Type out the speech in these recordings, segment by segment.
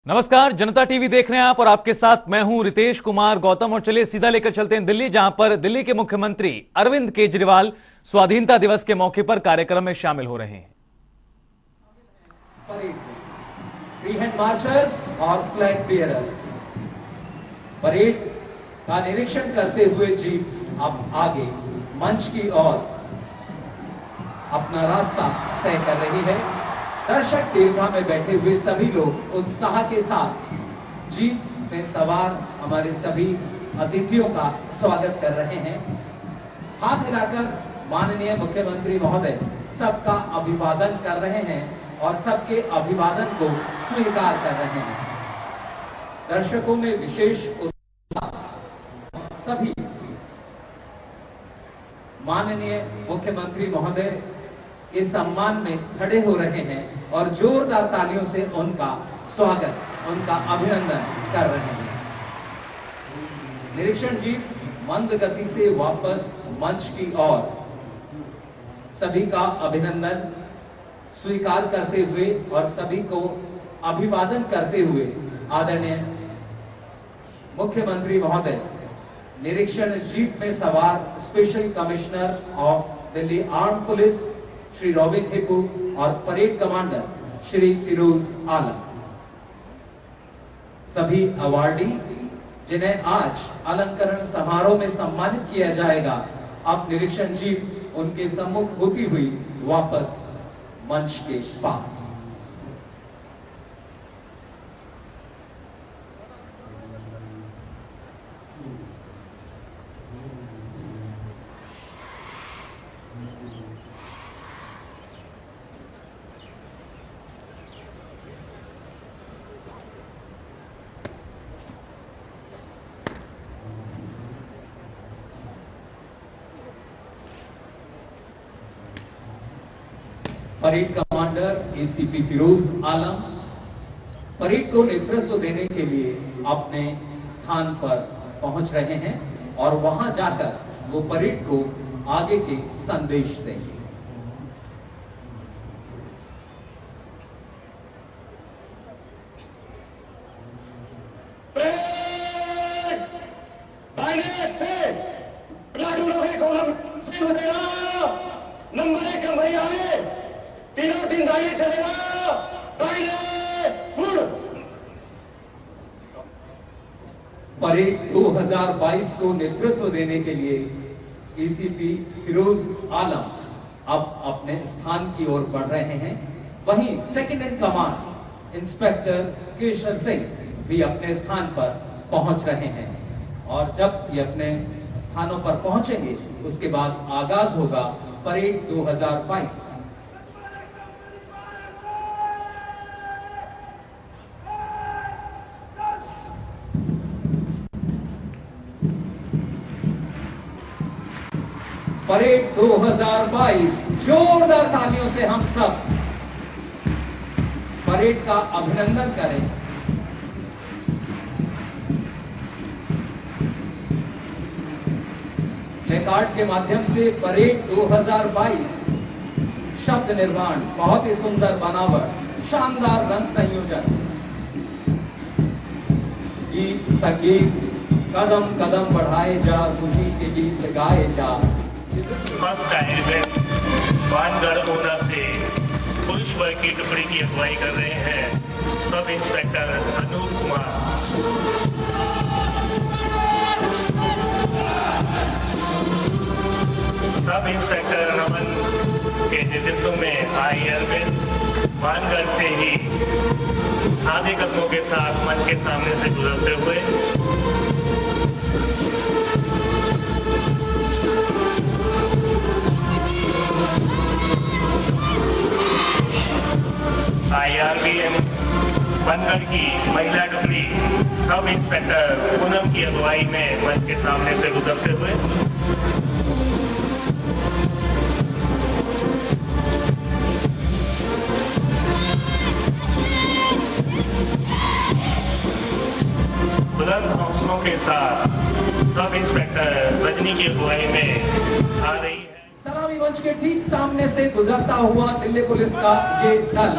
नमस्कार, जनता टीवी देख रहे हैं आप और आपके साथ मैं हूं रितेश कुमार गौतम। और चलिए सीधा लेकर चलते हैं दिल्ली, जहां पर दिल्ली के मुख्यमंत्री अरविंद केजरीवाल स्वाधीनता दिवस के मौके पर कार्यक्रम में शामिल हो रहे हैं। फ्री हैंड मार्चर्स और फ्लैग बियरर्स परेड का निरीक्षण करते हुए जीप अब आगे मंच की ओर अपना रास्ता तय कर रही है। दर्शक दीर्घा में बैठे हुए सभी लोग उत्साह के साथ जीप में सवार हमारे सभी अतिथियों का स्वागत कर रहे हैं। हाथ हिलाकर माननीय मुख्यमंत्री महोदय सबका अभिवादन कर रहे हैं और सबके अभिवादन को स्वीकार कर रहे हैं। दर्शकों में विशेष उत्साह, सभी माननीय मुख्यमंत्री महोदय के सम्मान में खड़े हो रहे हैं और जोरदार तालियों से उनका स्वागत, उनका अभिनंदन कर रहे हैं। निरीक्षण जीप मंद गति से वापस मंच की ओर सभी का अभिनंदन स्वीकार करते हुए और सभी को अभिवादन करते हुए आदरणीय मुख्यमंत्री महोदय निरीक्षण जीप में सवार special commissioner of Delhi armed police Shri Robin Hibu और परेड कमांडर श्री फिरोज आलम, सभी अवार्डी जिन्हें आज अलंकरण समारोह में सम्मानित किया जाएगा, अब निरीक्षण जीप उनके सम्मुख होती हुई वापस मंच के पास। Parade commander ACP Firoz Alam parade को नेतृत्व देने के लिए अपने स्थान पर पहुंच रहे हैं और वहां जाकर वो परेड को आगे के संदेश देंगे। नंबर 1 कमरे आए, तीनों दिन दाई चलेगा। परेड 2022 को नेतृत्व देने के लिए एसीपी फिरोज आलम अब अपने स्थान की ओर बढ़ रहे हैं। वहीं सेकंड इन कमांड इंस्पेक्टर केशर सिंह भी अपने स्थान पर पहुंच रहे हैं और जब ये अपने स्थानों पर पहुंचेंगे उसके बाद आगाज होगा परेड 2022। परेड 2022, जोरदार तालियों से हम सब परेड का अभिनंदन करें। प्लेकार्ड के माध्यम से परेड 2022 शब्द निर्माण, बहुत ही सुंदर बनावट, शानदार रंग संयोजन, गीत संगीत कदम कदम बढ़ाए जा, खुशी के गीत गाए जा। फर्स्ट टाइम में वानगढ़ ऊना से पुलिस बल की टुकड़ी की अगुवाई कर रहे हैं sub inspector Anoop Kumar. Sub inspector Raman के नेतृत्व में आई अरविंद वानगढ़ से ही आधे कदमों के साथ मंच के सामने से गुजरते हुए IRBM बनगढ़ की महिला टुकड़ी सब इंस्पेक्टर पूनम की अगुवाई में मंच के सामने से गुजरते हुए बुलंद हौसलों के साथ सब इंस्पेक्टर रजनी की अगुवाई में आ रही है। सलामी मंच के ठीक सामने से गुजरता हुआ दिल्ली पुलिस का ये दल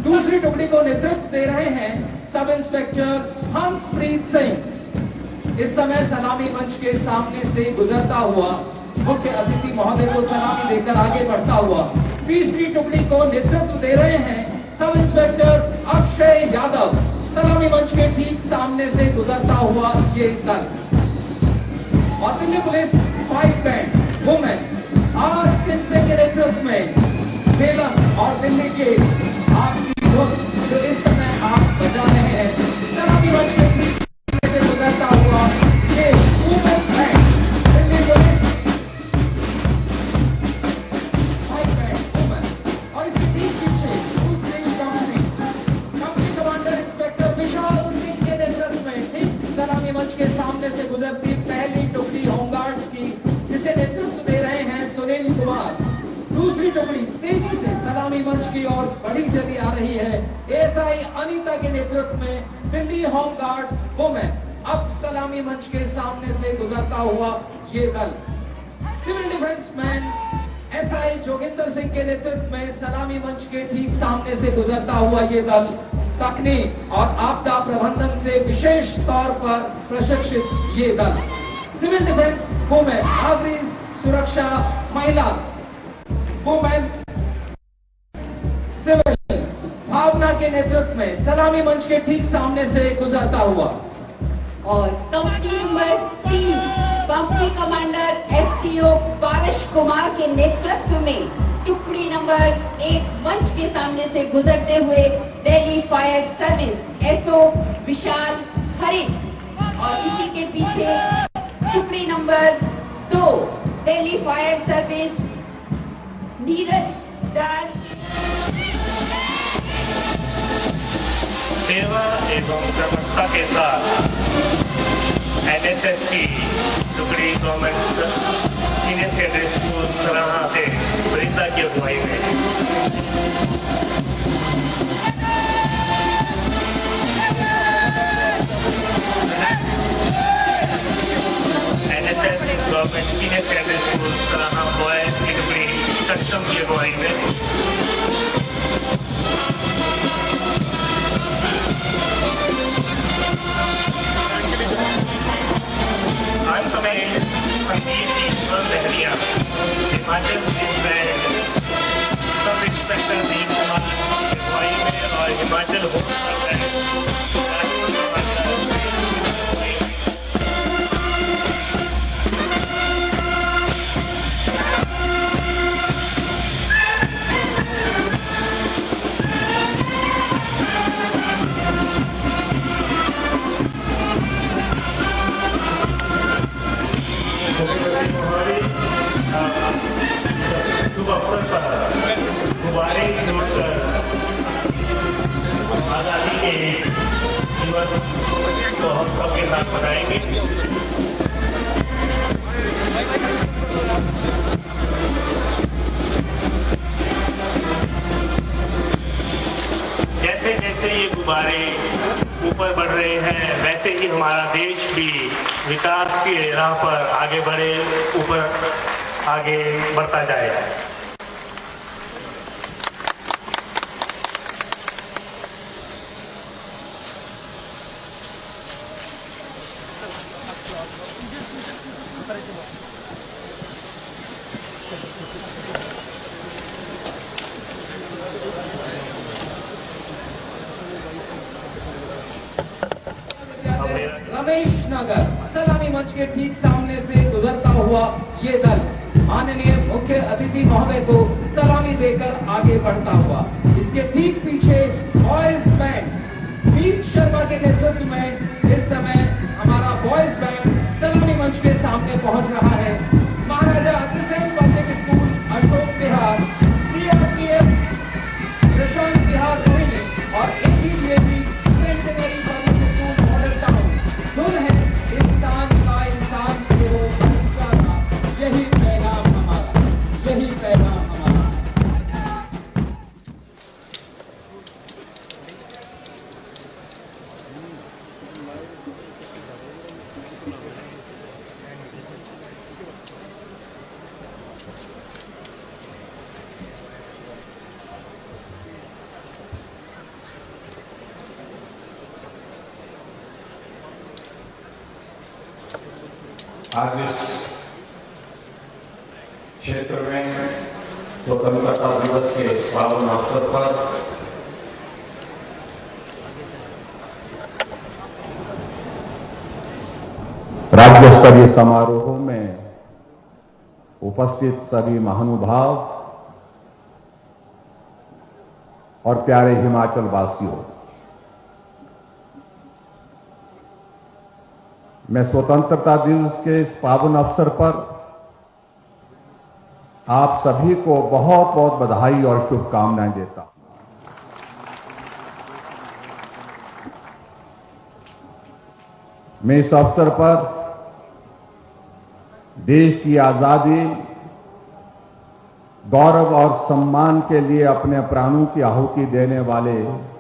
दूसरी टुकड़ी को नेतृत्व दे रहे हैं सब इंस्पेक्टर हंसप्रीत सिंह। इस समय सलामी मंच के सामने से गुजरता हुआ मुख्य अतिथि महोदय को सलामी देकर आगे बढ़ता हुआ तीसरी टुकड़ी को नेतृत्व दे रहे हैं सब इंस्पेक्टर अक्षय यादव। सलामी मंच के ठीक सामने से गुजरता हुआ ये दल। और दिल्ली पुलिस 5 बैंड वुमेन आर इनसे के नेतृत्व में बेलम और दिल्ली के आपकी धुन जो इस समय आप बजा रहे हैं, सलामी मंच के ठीक सामने से गुजरता हुआ ये women band Delhi police 5 band women. और इसके ठीक पीछे दूसरी company commander inspector Vishal Singh के नेतृत्व में ठीक सलामी मंच के सामने से गुजरती पहली टुकड़ी होमगार्ड्स की, जिसे नेतृत्व दे रहे हैं सुनील कुमार। दूसरी टुकड़ी तेजी से सलामी मंच की ओर बढ़ी चली आ रही है एएसआई अनीता के नेतृत्व में दिल्ली होमगार्ड्स वुमेन। अब सलामी मंच के सामने से गुजरता हुआ ये दल। Civil defence man SI Joginder Singh के नेतृत्व में सलामी मंच के ठीक सामने से गुजरता हुआ ये दल तकनीक और आपदा प्रबंधन से विशेष तौर पर प्रशिक्षित ये दल। सिविल डिफेंस वुमेन नागरिक सुरक्षा महिला वुमेन सिविल भावना के नेतृत्व में सलामी मंच के ठीक सामने से गुजरता हुआ। और company number 3 company commander STO Paras Kumar के नेतृत्व में टुकड़ी नंबर 1 मंच के सामने से गुजरते हुए दिल्ली फायर सर्विस एसओ विशाल खरे। और इसी के पीछे टुकड़ी number 2 Delhi fire service Neeraj डाल। सेवा एवं प्रमुखता के साथ एनएसएस की टुकड़ी गवर्नमेंट सीनियर सेकेंडरी स्कूल सराहा से वृंदा की अगुवाई में NSS government senior secondary school सराहा बॉयज की टुकड़ी सक्षम की अगुवाई में अंत में संगीत की स्वर लहरियां Himachal police band sub inspector Deep Kumar की अगुवाई में और हिमाचल होम शुभ अवसर पर गुब्बारे जोड़कर आज़ादी के दिवस को हम सबके साथ मनाएंगे। जैसे जैसे ये गुब्बारे ऊपर बढ़ रहे हैं वैसे ही हमारा देश भी विकास की राह पर आगे बढ़े, ऊपर आगे बढ़ता जाएगा। रमेश नगर सलामी मंच के ठीक सामने से गुजरता हुआ ये दल माननीय मुख्य अतिथि महोदय को सलामी देकर आगे बढ़ता हुआ। इसके ठीक पीछे बॉयज बैंड मीत शर्मा के नेतृत्व में इस समय हमारा बॉयज बैंड सलामी मंच के सामने पहुंच रहा है। Maharaja Agrasen public school Ashok Vihar, CRPF Prashant Vihar Rohini और ATDAP Saint Mary public school Model Town. धुन है इंसान का इंसान से हो भाईचारा, यही पैगाम हमारा, यही पैगाम हमारा। आज इस क्षेत्र में स्वतंत्रता दिवस के इस पावन अवसर पर राज्य स्तरीय समारोह में उपस्थित सभी महानुभाव और प्यारे हिमाचल वासियों, मैं स्वतंत्रता दिवस के इस पावन अवसर पर आप सभी को बहुत बहुत बधाई और शुभकामनाएं देता हूं। मैं इस अवसर पर देश की आजादी, गौरव और सम्मान के लिए अपने प्राणों की आहुति देने वाले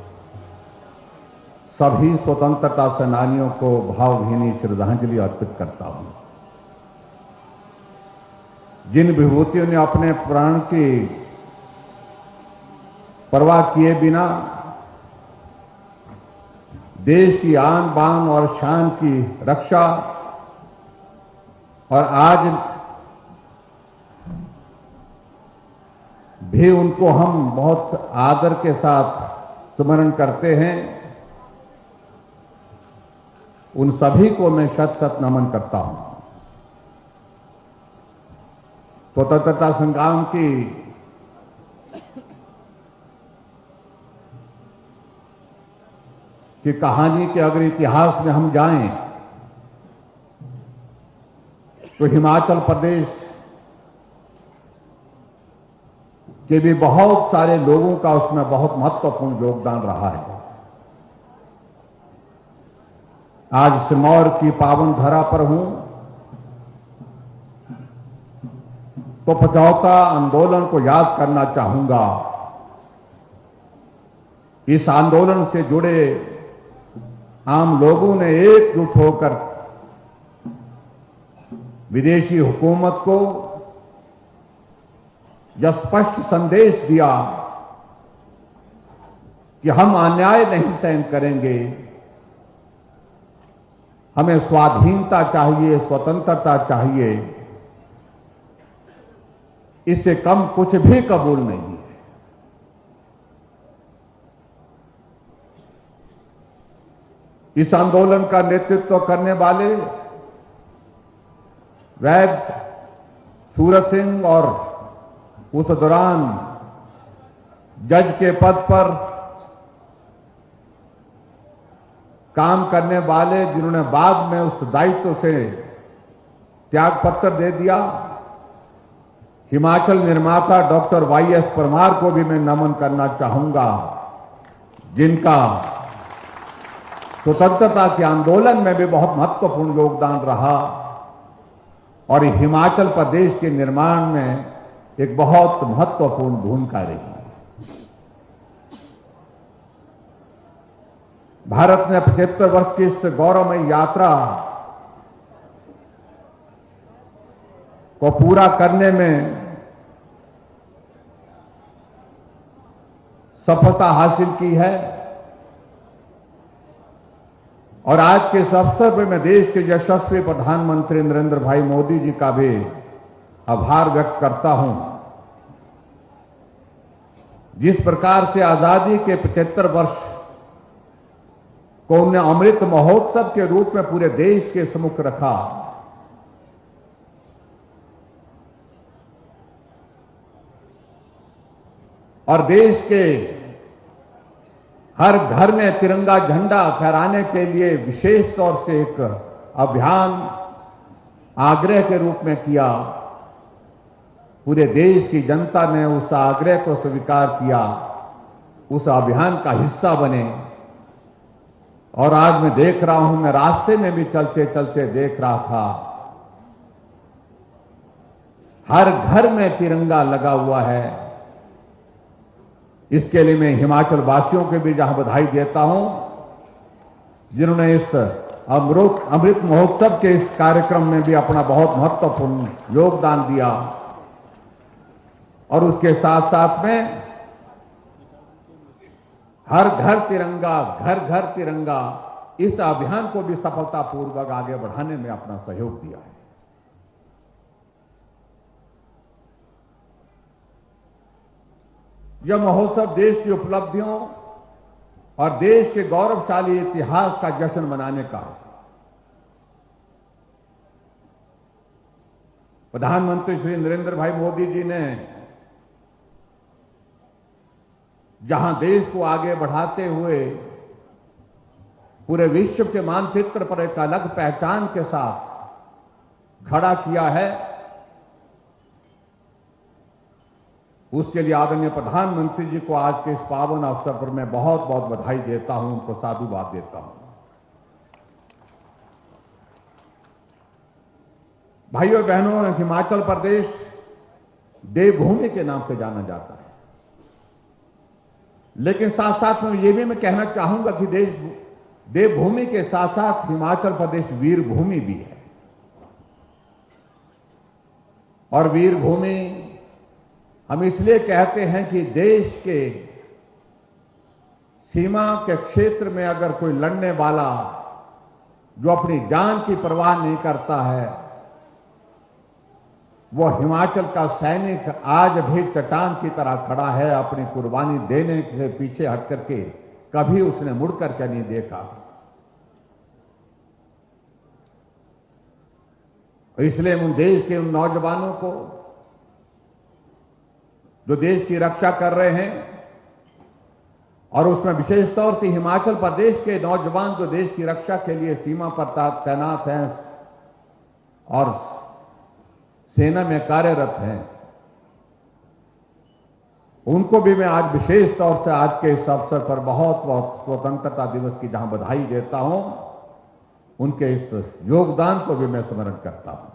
सभी स्वतंत्रता सेनानियों को भावभीनी श्रद्धांजलि अर्पित करता हूं। जिन विभूतियों ने अपने प्राण की परवाह किए बिना देश की आन बान और शान की रक्षा और आज भी उनको हम बहुत आदर के साथ स्मरण करते हैं, उन सभी को मैं शत शत नमन करता हूं। स्वतंत्रता संग्राम की कहानी के अगर इतिहास में हम जाएं तो हिमाचल प्रदेश के भी बहुत सारे लोगों का उसमें बहुत महत्वपूर्ण योगदान रहा है। आज सिरमौर की पावन धरा पर हूं तो पचौता आंदोलन को याद करना चाहूंगा। इस आंदोलन से जुड़े आम लोगों ने एकजुट होकर विदेशी हुकूमत को यह स्पष्ट संदेश दिया कि हम अन्याय नहीं सहन करेंगे, हमें स्वाधीनता चाहिए, स्वतंत्रता चाहिए, इससे कम कुछ भी कबूल नहीं है। इस आंदोलन का नेतृत्व करने वाले वैद सूरत सिंह और उस दौरान जज के पद पर काम करने वाले जिन्होंने बाद में उस दायित्व से त्याग पत्र दे दिया, हिमाचल निर्माता डॉक्टर वाईएस परमार को भी मैं नमन करना चाहूंगा, जिनका स्वतंत्रता के आंदोलन में भी बहुत महत्वपूर्ण योगदान रहा और हिमाचल प्रदेश के निर्माण में एक बहुत महत्वपूर्ण भूमिका रही। भारत ने 75 वर्ष की इस गौरवमयी यात्रा को पूरा करने में सफलता हासिल की है और आज के इस अवसर पर मैं देश के यशस्वी प्रधानमंत्री नरेंद्र भाई मोदी जी का भी आभार व्यक्त करता हूं। जिस प्रकार से आजादी के 75 वर्ष को उन्हें अमृत महोत्सव के रूप में पूरे देश के सम्मुख रखा और देश के हर घर में तिरंगा झंडा फहराने के लिए विशेष तौर से एक अभियान आग्रह के रूप में किया। पूरे देश की जनता ने उस आग्रह को स्वीकार किया, उस अभियान का हिस्सा बने और आज मैं देख रहा हूं, मैं रास्ते में भी चलते चलते देख रहा था, हर घर में तिरंगा लगा हुआ है। इसके लिए मैं हिमाचल वासियों के भी जहां बधाई देता हूं, जिन्होंने इस अमृत महोत्सव के इस कार्यक्रम में भी अपना बहुत महत्वपूर्ण योगदान दिया और उसके साथ साथ में हर घर तिरंगा, घर घर तिरंगा, इस अभियान को भी सफलतापूर्वक आगे बढ़ाने में अपना सहयोग दिया है। यह महोत्सव देश की उपलब्धियों और देश के गौरवशाली इतिहास का जश्न मनाने का है। प्रधानमंत्री श्री नरेंद्र भाई मोदी जी ने जहां देश को आगे बढ़ाते हुए पूरे विश्व के मानचित्र पर एक अलग पहचान के साथ खड़ा किया है, उसके लिए आदरणीय प्रधानमंत्री जी को आज के इस पावन अवसर पर मैं बहुत बहुत बधाई देता हूं, उनको साधुवाद देता हूं। भाइयों और बहनों, हिमाचल प्रदेश देवभूमि के नाम से जाना जाता है, लेकिन साथ साथ में ये भी मैं कहना चाहूंगा कि देवभूमि के साथ साथ हिमाचल प्रदेश वीरभूमि भी है। और वीरभूमि हम इसलिए कहते हैं कि देश के सीमा के क्षेत्र में अगर कोई लड़ने वाला जो अपनी जान की परवाह नहीं करता है, वो हिमाचल का सैनिक आज भी चट्टान की तरह खड़ा है, अपनी कुर्बानी देने से पीछे हट करके कभी उसने मुड़ करके नहीं देखा। इसलिए उन देश के उन नौजवानों को जो देश की रक्षा कर रहे हैं, और उसमें विशेष तौर से हिमाचल प्रदेश के नौजवान जो देश की रक्षा के लिए सीमा पर तैनात हैं और सेना में कार्यरत हैं, उनको भी मैं आज विशेष तौर से आज के इस अवसर पर बहुत बहुत स्वतंत्रता दिवस की जहां बधाई देता हूं, उनके इस योगदान को भी मैं स्मरण करता हूं।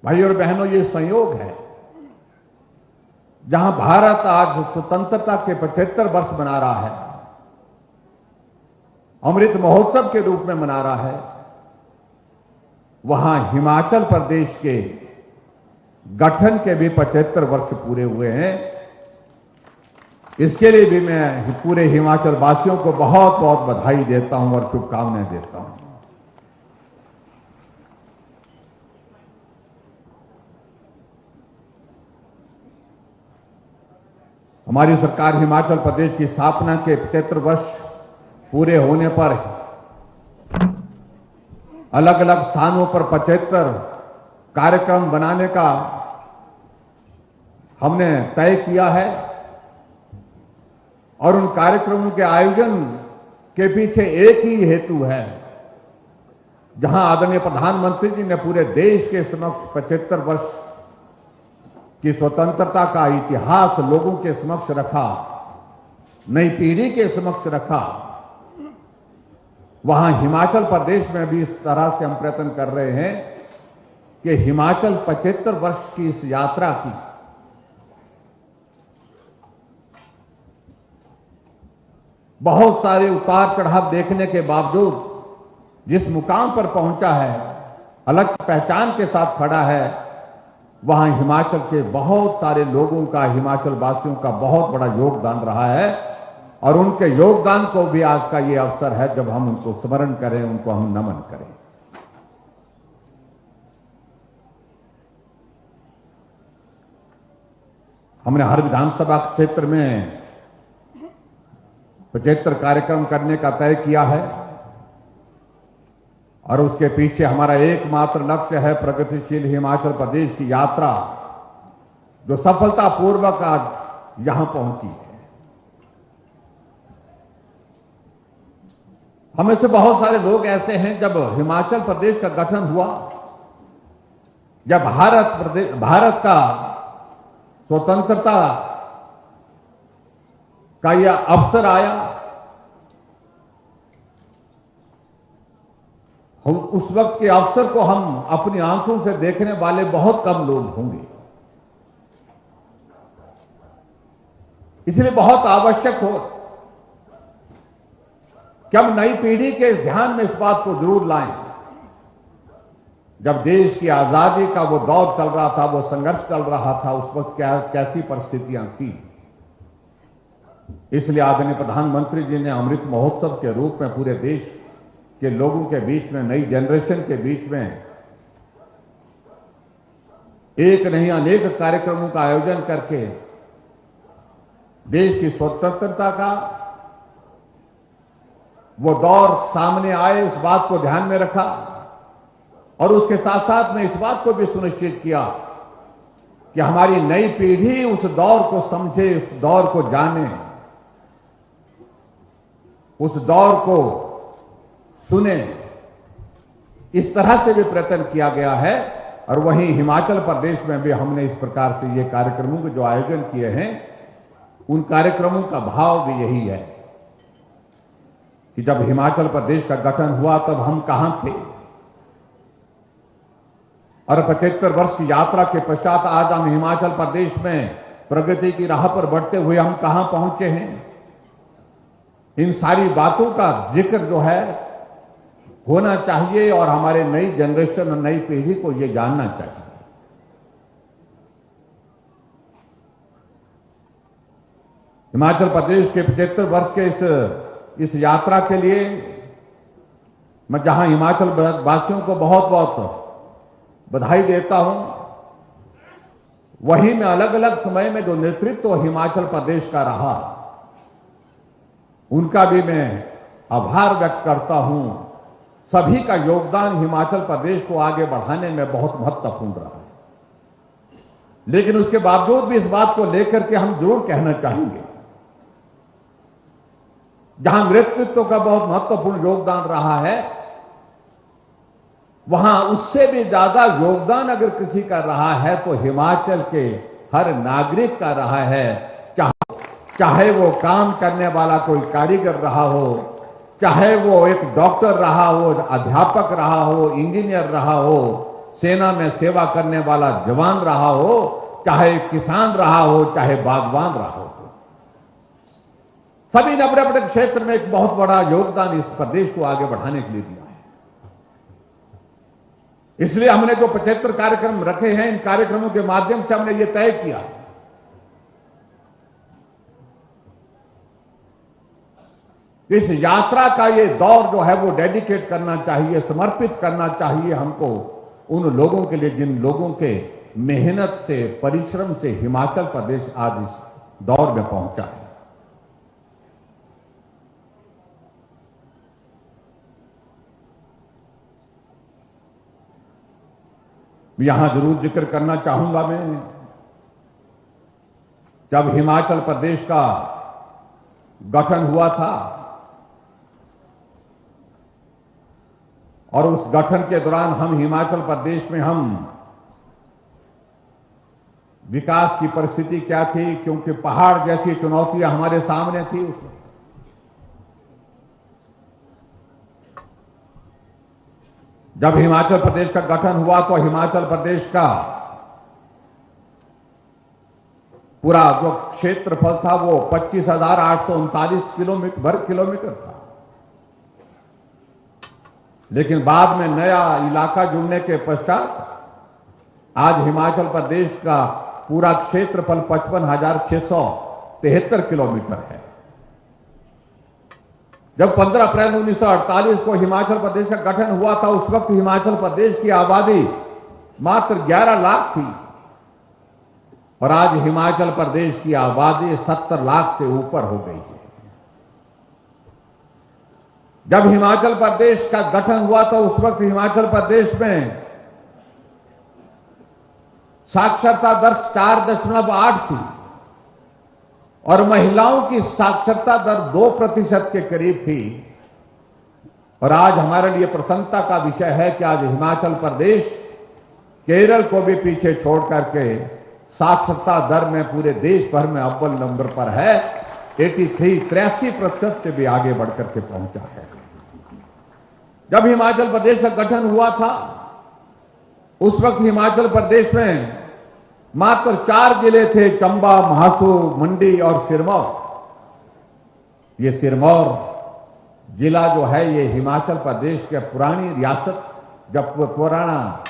भाइयों और बहनों, ये संयोग है जहां भारत आज स्वतंत्रता के 75 वर्ष मना रहा है, अमृत महोत्सव के रूप में मना रहा है, वहां हिमाचल प्रदेश के गठन के भी 75 वर्ष पूरे हुए हैं। इसके लिए भी मैं पूरे हिमाचल वासियों को बहुत बहुत बधाई देता हूं और शुभकामनाएं देता हूं। हमारी सरकार हिमाचल प्रदेश की स्थापना के 75 वर्ष पूरे होने पर अलग अलग स्थानों पर 75 कार्यक्रम बनाने का हमने तय किया है, और उन कार्यक्रमों के आयोजन के पीछे एक ही हेतु है, जहां आदरणीय प्रधानमंत्री जी ने पूरे देश के समक्ष 75 वर्ष की स्वतंत्रता का इतिहास लोगों के समक्ष रखा, नई पीढ़ी के समक्ष रखा। वहां हिमाचल प्रदेश में भी इस तरह से हम प्रयत्न कर रहे हैं कि हिमाचल 75 वर्ष की इस यात्रा की बहुत सारे उतार चढ़ाव देखने के बावजूद जिस मुकाम पर पहुंचा है, अलग पहचान के साथ खड़ा है, वहां हिमाचल के बहुत सारे लोगों का, हिमाचल वासियों का बहुत बड़ा योगदान रहा है, और उनके योगदान को भी आज का ये अवसर है जब हम उनको स्मरण करें, उनको हम नमन करें। हमने हर विधानसभा क्षेत्र में 75 कार्यक्रम करने का तय किया है, और उसके पीछे हमारा एकमात्र लक्ष्य है प्रगतिशील हिमाचल प्रदेश की यात्रा, जो सफलतापूर्वक आज यहां पहुंची है। हमें से बहुत सारे लोग ऐसे हैं, जब हिमाचल प्रदेश का गठन हुआ, जब भारत का स्वतंत्रता का यह अवसर आया, हम उस वक्त के अवसर को हम अपनी आंखों से देखने वाले बहुत कम लोग होंगे। इसलिए बहुत आवश्यक हो कि हम नई पीढ़ी के ध्यान में इस बात को जरूर लाएं, जब देश की आजादी का वो दौर चल रहा था, वो संघर्ष चल रहा था, उस वक्त कैसी परिस्थितियां थी। इसलिए आदरणीय प्रधानमंत्री जी ने अमृत महोत्सव के रूप में पूरे देश के लोगों के बीच में, नई जनरेशन के बीच में एक नहीं अनेक कार्यक्रमों का आयोजन करके देश की स्वतंत्रता का वो दौर सामने आए, इस बात को ध्यान में रखा और उसके साथ साथ में इस बात को भी सुनिश्चित किया कि हमारी नई पीढ़ी उस दौर को समझे, उस दौर को जाने, उस दौर को सुने। इस तरह से भी प्रयत्न किया गया है। और वहीं हिमाचल प्रदेश में भी हमने इस प्रकार से ये कार्यक्रमों के जो आयोजन किए हैं, उन कार्यक्रमों का भाव भी यही है कि जब हिमाचल प्रदेश का गठन हुआ तब हम कहां थे और 75 वर्ष की यात्रा के पश्चात आज हम हिमाचल प्रदेश में प्रगति की राह पर बढ़ते हुए हम कहां पहुंचे हैं। इन सारी बातों का जिक्र जो है होना चाहिए और हमारे नई जनरेशन और नई पीढ़ी को यह जानना चाहिए। हिमाचल प्रदेश के 75 वर्ष के इस यात्रा के लिए मैं जहां हिमाचल वासियों को बहुत बहुत बधाई देता हूं, वहीं में अलग अलग समय में जो नेतृत्व हिमाचल प्रदेश का रहा, उनका भी मैं आभार व्यक्त करता हूं। सभी का योगदान हिमाचल प्रदेश को आगे बढ़ाने में बहुत महत्वपूर्ण रहा है। लेकिन उसके बावजूद भी इस बात को लेकर के हम जरूर कहना चाहेंगे, जहां नेतृत्व का बहुत महत्वपूर्ण योगदान रहा है, वहां उससे भी ज्यादा योगदान अगर किसी का रहा है तो हिमाचल के हर नागरिक का रहा है। चाहे वो काम करने वाला कोई कारीगर रहा हो, चाहे वो एक डॉक्टर रहा हो, अध्यापक रहा हो, इंजीनियर रहा हो, सेना में सेवा करने वाला जवान रहा हो, चाहे किसान रहा हो, चाहे बागवान रहा हो, सभी ने अपने अपने क्षेत्र में एक बहुत बड़ा योगदान इस प्रदेश को आगे बढ़ाने के लिए दिया है। इसलिए हमने जो 75 कार्यक्रम रखे हैं, इन कार्यक्रमों के माध्यम से हमने ये तय किया इस यात्रा का ये दौर जो है वो डेडिकेट करना चाहिए, समर्पित करना चाहिए हमको उन लोगों के लिए जिन लोगों के मेहनत से, परिश्रम से हिमाचल प्रदेश आज इस दौर में पहुंचा है। यहां जरूर जिक्र करना चाहूंगा मैं, जब हिमाचल प्रदेश का गठन हुआ था और उस गठन के दौरान हम हिमाचल प्रदेश में हम विकास की परिस्थिति क्या थी, क्योंकि पहाड़ जैसी चुनौतियां हमारे सामने थी। उसमें जब हिमाचल प्रदेश का गठन हुआ तो हिमाचल प्रदेश का पूरा जो क्षेत्रफल था वो 25,839 किलोमीटर था। लेकिन बाद में नया इलाका जुड़ने के पश्चात आज हिमाचल प्रदेश का पूरा क्षेत्रफल 55,673 किलोमीटर है। जब 15 अप्रैल 1948 को हिमाचल प्रदेश का गठन हुआ था, उस वक्त हिमाचल प्रदेश की आबादी मात्र 11 लाख थी और आज हिमाचल प्रदेश की आबादी 70 लाख से ऊपर हो गई है। जब हिमाचल प्रदेश का गठन हुआ था उस वक्त हिमाचल प्रदेश में साक्षरता दर 4.8 थी और महिलाओं की साक्षरता दर 2% के करीब थी। और आज हमारे लिए प्रसन्नता का विषय है कि आज हिमाचल प्रदेश केरल को भी पीछे छोड़ करके साक्षरता दर में पूरे देश भर में अव्वल नंबर पर है। 83% से भी आगे बढ़कर के पहुंचा है। जब हिमाचल प्रदेश का गठन हुआ था उस वक्त हिमाचल प्रदेश में मात्र 4 जिले थे, चंबा, महासू, मंडी और सिरमौर। ये सिरमौर जिला जो है ये हिमाचल प्रदेश के पुरानी रियासत, जब पुराना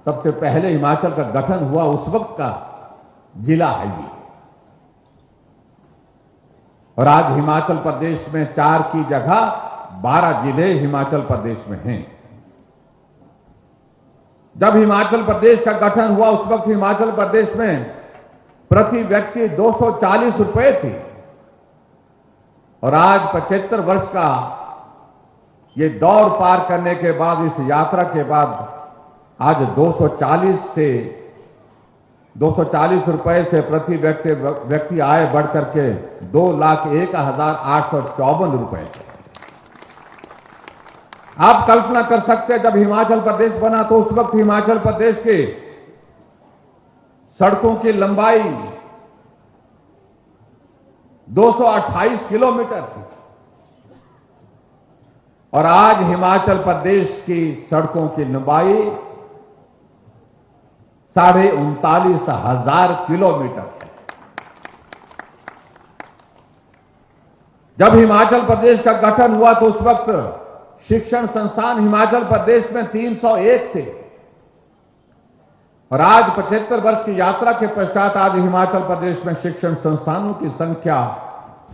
सबसे पहले हिमाचल का गठन हुआ उस वक्त का जिला है ये। और आज हिमाचल प्रदेश में 4 की जगह 12 जिले हिमाचल प्रदेश में हैं। जब हिमाचल प्रदेश का गठन हुआ उस वक्त हिमाचल प्रदेश में प्रति व्यक्ति 240 रुपए थी और आज 75 वर्ष का ये दौर पार करने के बाद, इस यात्रा के बाद आज 240 रुपए से प्रति व्यक्ति आय बढ़ करके 2,01,854 रुपए। आप कल्पना कर सकते हैं जब हिमाचल प्रदेश बना तो उस वक्त हिमाचल प्रदेश के सड़कों की लंबाई 228 किलोमीटर थी और आज हिमाचल प्रदेश की सड़कों की लंबाई 39,500 किलोमीटर है। जब हिमाचल प्रदेश का गठन हुआ तो उस वक्त शिक्षण संस्थान हिमाचल प्रदेश में 301 थे और आज 75 वर्ष की यात्रा के पश्चात आज हिमाचल प्रदेश में शिक्षण संस्थानों की संख्या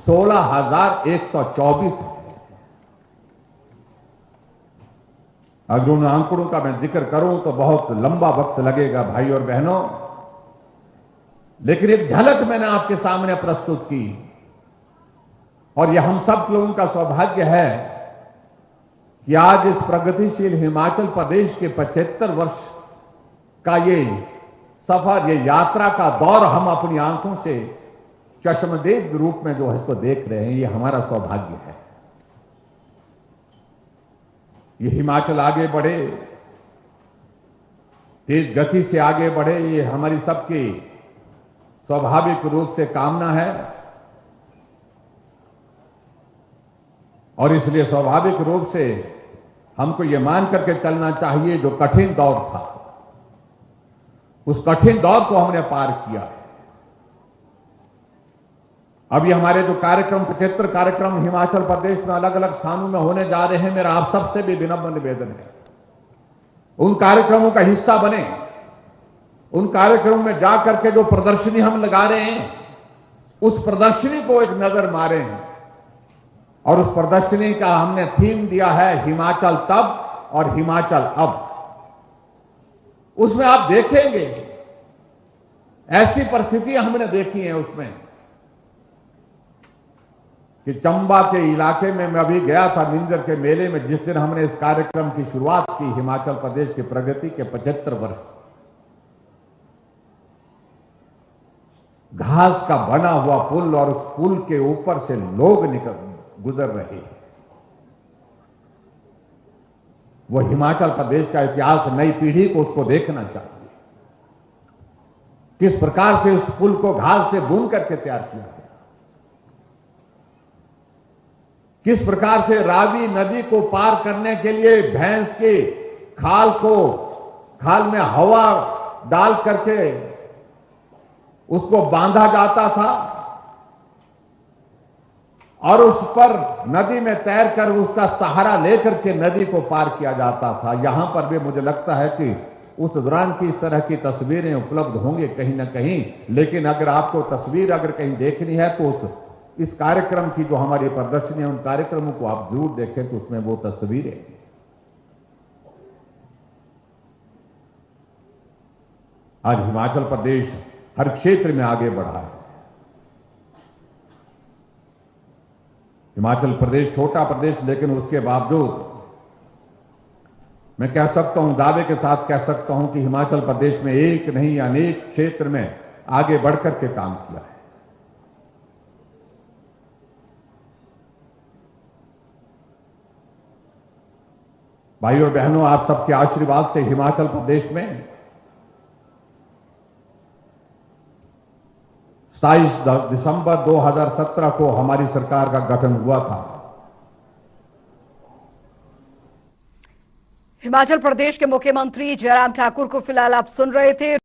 16,124 है। अगर उन आंकड़ों का मैं जिक्र करूं तो बहुत लंबा वक्त लगेगा भाई और बहनों, लेकिन एक झलक मैंने आपके सामने प्रस्तुत की और यह हम सब लोगों का सौभाग्य है कि आज इस प्रगतिशील हिमाचल प्रदेश के 75 वर्ष का ये सफर, ये यात्रा का दौर हम अपनी आंखों से चश्मदीद रूप में जो है इसको देख रहे हैं, ये हमारा सौभाग्य है। ये हिमाचल आगे बढ़े, तेज गति से आगे बढ़े, ये हमारी सबकी स्वाभाविक रूप से कामना है और इसलिए स्वाभाविक रूप से हमको ये मान करके चलना चाहिए जो कठिन दौर था उस कठिन दौर को हमने पार किया है। अब ये हमारे जो कार्यक्रम 75 कार्यक्रम हिमाचल प्रदेश में अलग अलग स्थानों में होने जा रहे हैं, मेरा आप सबसे भी विनम्र निवेदन है उन कार्यक्रमों का हिस्सा बने, उन कार्यक्रमों में जाकर के जो प्रदर्शनी हम लगा रहे हैं उस प्रदर्शनी को एक नजर मारें और उस प्रदर्शनी का हमने थीम दिया है हिमाचल तब और हिमाचल अब। उसमें आप देखेंगे ऐसी परिस्थितियां हमने देखी हैं उसमें कि चंबा के इलाके में मैं अभी गया था मिंजर के मेले में, जिस दिन हमने इस कार्यक्रम की शुरुआत की हिमाचल प्रदेश की प्रगति के 75 वर्ष, घास का बना हुआ पुल और उस पुल के ऊपर से लोग गुजर रहे हैं। वो हिमाचल प्रदेश का इतिहास नई पीढ़ी को उसको देखना चाहिए, किस प्रकार से उस पुल को घास से बुन करके तैयार किया गया, किस प्रकार से रावी नदी को पार करने के लिए भैंस की खाल में हवा डाल करके उसको बांधा जाता था और उस पर नदी में तैरकर उसका सहारा लेकर के नदी को पार किया जाता था। यहां पर भी मुझे लगता है कि उस दौरान की इस तरह की तस्वीरें उपलब्ध होंगी कहीं ना कहीं, लेकिन अगर आपको तस्वीर अगर कहीं देखनी है तो इस कार्यक्रम की जो हमारी प्रदर्शनी है उन कार्यक्रमों को आप जरूर देखें तो उसमें वो तस्वीरें। आज हिमाचल प्रदेश हर क्षेत्र में आगे बढ़ा है। हिमाचल प्रदेश छोटा प्रदेश, लेकिन उसके बावजूद मैं कह सकता हूं, दावे के साथ कह सकता हूं कि हिमाचल प्रदेश में एक नहीं अनेक क्षेत्र में आगे बढ़कर के काम किया है। भाई और बहनों, आप सबके आशीर्वाद से हिमाचल प्रदेश में 27 दिसंबर 2017 को हमारी सरकार का गठन हुआ था। हिमाचल प्रदेश के मुख्यमंत्री जयराम ठाकुर को फिलहाल आप सुन रहे थे।